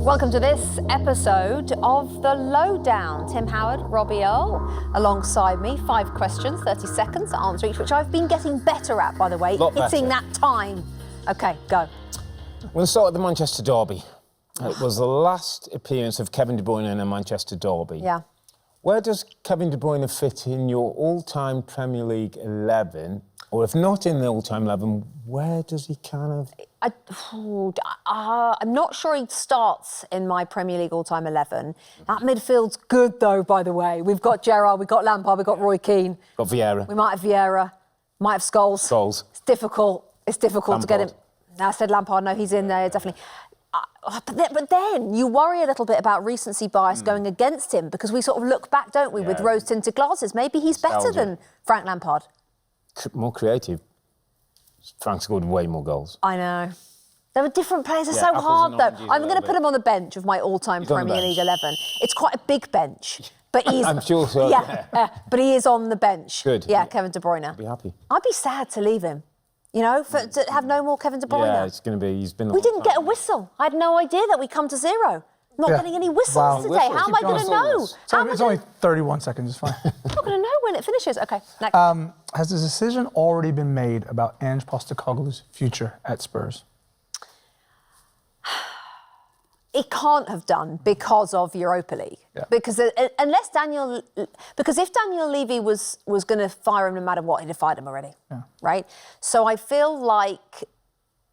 Welcome to this episode of the Lowe Down. Tim Howard, Robbie Earle, alongside me. 5 questions, 30 seconds to answer each, which I've been getting better at, by the way, hitting that time. Okay, go. We'll start at the Manchester Derby. It was the last appearance of Kevin De Bruyne in a Manchester Derby. Yeah. Where does Kevin De Bruyne fit in your all-time Premier League 11? Or if not in the all-time 11, where does he kind of... I'm not sure he starts in my Premier League all-time 11. That midfield's good, though, by the way. We've got Gerrard, we've got Lampard, we've got Roy Keane. Got Vieira. We might have Vieira, might have Scholes. Scholes. It's difficult Lampard. to get him. I said Lampard, no, he's in there, definitely. But then you worry a little bit about recency bias going against him, because we sort of look back, don't we, with rose-tinted glasses. Maybe he's better than Frank Lampard. More creative. Frank scored way more goals. I know. There were different players. They're so hard, though. I'm going to put him on the bench of my all-time Premier League 11. It's quite a big bench, but he's... I'm sure so. But he is on the bench. Good. Yeah, Kevin De Bruyne. I'd be happy. I'd be sad to leave him. You know, to have no more Kevin De Bruyne. Yeah, it's going to be... He's been... We didn't get a whistle. I had no idea that we come to 0. Not getting any whistles today. How am I going to know? It's only 31 seconds, it's fine. I'm not going to know when it finishes. OK, next. Has the decision already been made about Ange Postecoglou's future at Spurs? It can't have done because of Europa League. Yeah. Because if Daniel Levy was going to fire him no matter what, he'd have fired him already. Yeah. Right? So I feel like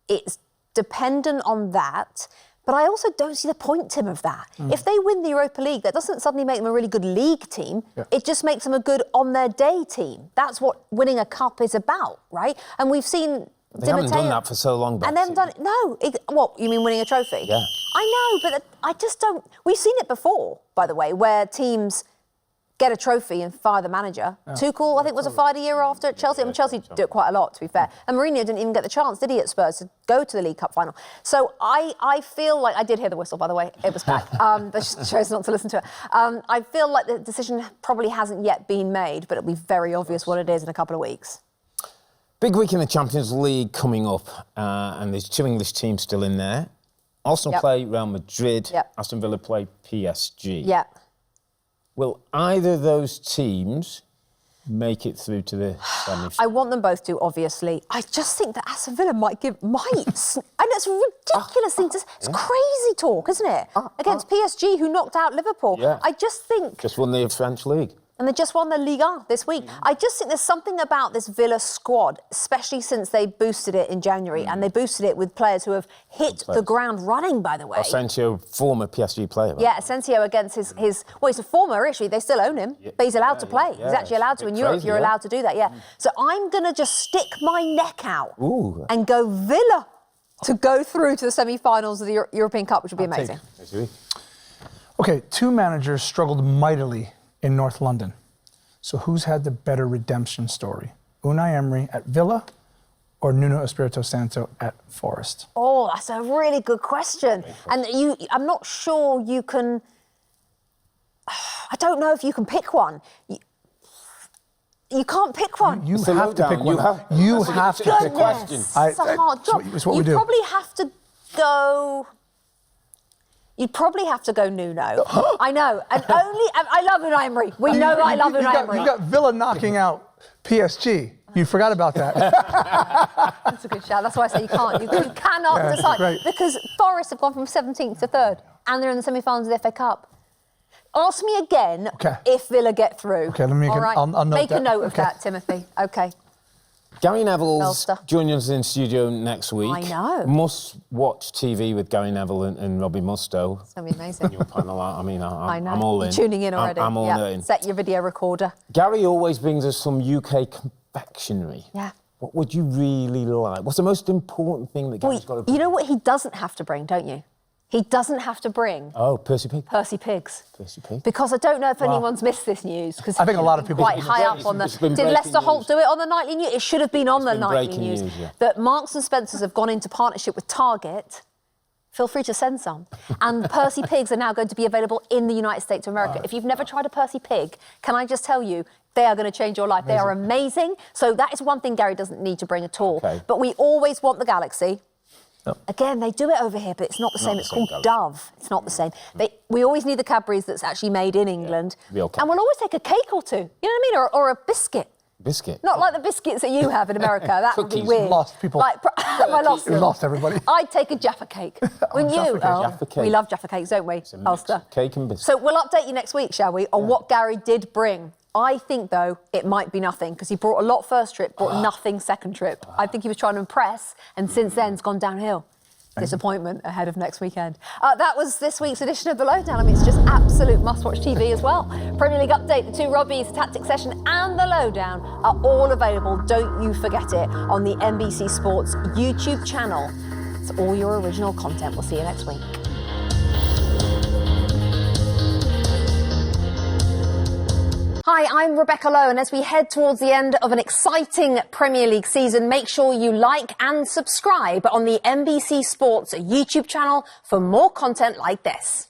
it's dependent on that. But I also don't see the point, Tim, of that. If they win the Europa League, that doesn't suddenly make them a really good league team. Yeah. It just makes them a good on-their-day team. That's what winning a cup is about, right? And we've seen... They haven't done that for so long, Betsy. And they haven't done it... No. What, you mean winning a trophy? Yeah. I know, but I just don't... We've seen it before, by the way, where teams get a trophy and fire the manager. Yeah. Tuchel, I think, was fired a year after at Chelsea. I mean, Chelsea do it quite a lot, to be fair. And Mourinho didn't even get the chance, did he, at Spurs, to go to the League Cup final. So I feel like... I did hear the whistle, by the way. It was back. But just chose not to listen to it. I feel like the decision probably hasn't yet been made, but it'll be very obvious what it is in a couple of weeks. Big week in the Champions League coming up, and there's 2 English teams still in there. Arsenal play Real Madrid. Aston Villa play PSG. Yeah. Will either of those teams make it through to the semis? I want them both to, obviously. I just think that Aston Villa might. And it's a ridiculous thing. It's crazy talk, isn't it? Against PSG, who knocked out Liverpool. Yeah. I just think... Just won the French League. And they just won the Ligue 1 this week. I just think there's something about this Villa squad, especially since they boosted it in January, and they boosted it with players who have hit the ground running, by the way. Asensio, former PSG player. Right? Yeah, Asensio against his... Well, he's a former, actually. They still own him, but he's allowed to play. He's actually allowed to. In Europe, you're allowed to do that, So I'm going to just stick my neck out and go Villa to go through to the semi-finals of the European Cup, which would be amazing. OK, 2 managers struggled mightily in North London. So who's had the better redemption story? Unai Emery at Villa or Nuno Espirito Santo at Forest? Oh, that's a really good question. And I'm not sure you can... I don't know if you can pick one. You can't pick one. You have to pick one. You have to pick one. It's a hard job. It's what we do. You probably have to go... You'd probably have to go Nuno. I know. And I love Unai Emery. We know I love Unai Emery. You've got Villa knocking out PSG. You forgot about that. That's a good shout. That's why I say you can't. You cannot decide. Great. Because Forest have gone from 17th to 3rd. And they're in the semi-finals of the FA Cup. Ask me again if Villa get through. OK, let me I'll note Make a note of that, Timothy. OK. Gary Neville's joining us in studio next week. I know. Must-watch TV with Gary Neville and Robbie Mustoe. It's going to be amazing. Your panel, I mean, I know. I'm all in. You're tuning in already. I'm all in. Set your video recorder. Gary always brings us some UK confectionery. Yeah. What would you really like? What's the most important thing that Gary's got to bring? You know what he doesn't have to bring, don't you? He doesn't have to bring... Oh, Percy Pig. Percy Pigs. Percy Pig. Because I don't know if anyone's missed this news. Because I think a lot of people... Quite high up on the... Did Leicester Holt do it on the nightly news? It should have been on the nightly news. That Marks and Spencers have gone into partnership with Target. Feel free to send some. And Percy Pigs are now going to be available in the United States of America. If you've never tried a Percy Pig, can I just tell you, they are going to change your life. Amazing. They are amazing. So that is one thing Gary doesn't need to bring at all. Okay. But we always want the Galaxy. Again, they do it over here, but it's not the same. It's called Dove. It's not the same. We always need the Cadbury's that's actually made in England. Real Cadbury. And we'll always take a cake or two. You know what I mean? Or a biscuit. Biscuit? Not like the biscuits that you have in America. That would be weird. Lost people. Like, I lost them. You lost everybody. I'd take a Jaffa cake. Wouldn't you? Jaffa cake. We love Jaffa cakes, don't we, Ulster? Cake and biscuit. So we'll update you next week, shall we, on what Gary did bring. I think, though, it might be nothing, because he brought a lot first trip, brought nothing second trip. I think he was trying to impress, and since then, it's gone downhill. Disappointment ahead of next weekend. That was this week's edition of the Lowe Down. I mean, it's just absolute must-watch TV as well. Premier League update, the two Robbies, Tactics Session, and the Lowe Down are all available. Don't you forget it on the NBC Sports YouTube channel. It's all your original content. We'll see you next week. Hi, I'm Rebecca Lowe, and as we head towards the end of an exciting Premier League season, make sure you like and subscribe on the NBC Sports YouTube channel for more content like this.